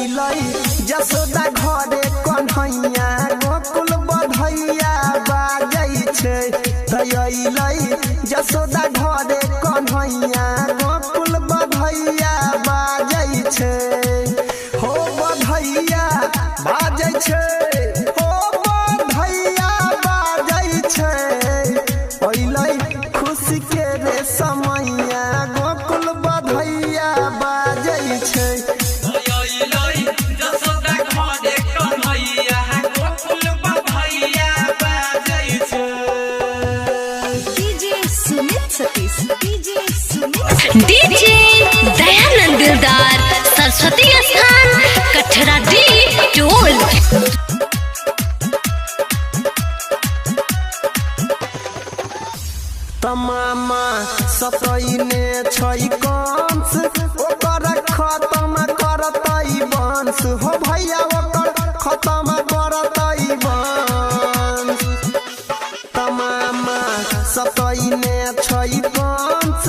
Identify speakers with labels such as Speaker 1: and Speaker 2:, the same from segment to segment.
Speaker 1: अइलै जसोदा घरे कन्हैया गोकुल बधैया बाजै छै अइलै जसोदा घरे कन्हैया गोकुल बधैया बाजै छै हो बधैया बाजै छै हो बधैया बाजै छै अइलै खुशी के रे समैया गोकुल बधैया बाजै छै
Speaker 2: डीजे दयानंद दिलदार सरस्वती स्थान कठरा डी टोल
Speaker 1: तमामा सतैने छै कंस ओकर खत्म करतै वंश हो भैया ओकर खत्म करतै वंश तमामा सतैने छै कंस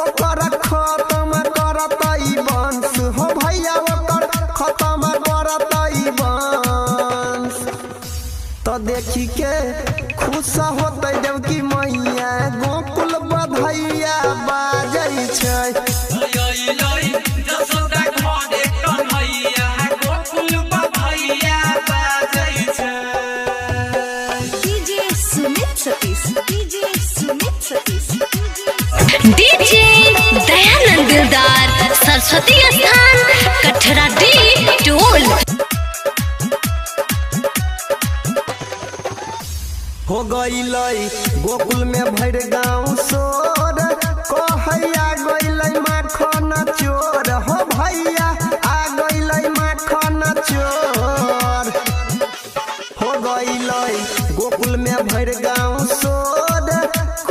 Speaker 1: ओकर खत्म करतै वंश हो भैया ओकर खत्म करतै वंश तो देखी के खुश होतै देवकी मैया गोकुल बधैया बाजै छै
Speaker 2: डीजे दयानंद दिलदार सरस्वती स्थान कठरा डी टोल
Speaker 1: हो गइलै गोकुल में भर गाँव सोर कहैया गइलै माखन चोर हो भैया आ गइलै माखन चोर हो गइलै गोकुल में भर गाँव सोर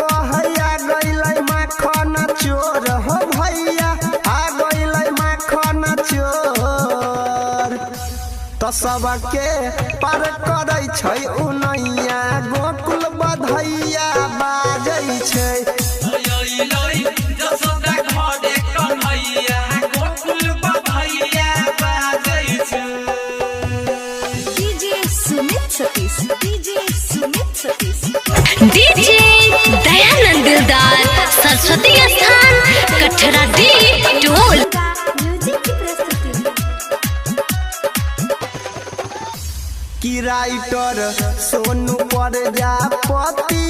Speaker 1: कहैया गइलै माखन चोर हो भैया आ गइलै माखन चोर तो सबके पार करै छै उनैया गोकुल बधैया बाजै छै
Speaker 2: डीजे दयानंद दिलदार सरस्वती स्थान कठरा डी टोल
Speaker 1: की राइटर सोनू प्रजापति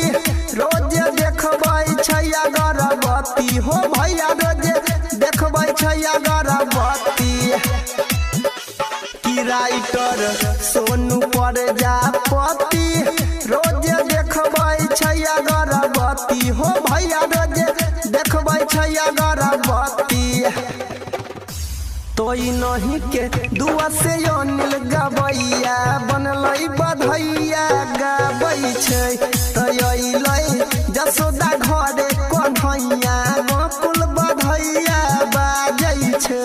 Speaker 1: रोज देखबै छै अगरबत्ती हो भैया रोज देखबै छै अगरबत्ती की राइटर सोनू प्रजापति रोज देखबै छै अगरबत्ती हो भैया रोज देखबै छै अगरबत्ती तोई नहीं के दुआ से अनिल गबैया बनलै बधैया गाबै छै अइलै जसोदा घरे कन्हैया गोकुल बधैया बाजै छै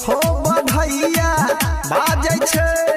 Speaker 1: हो बधैया बाजै छै।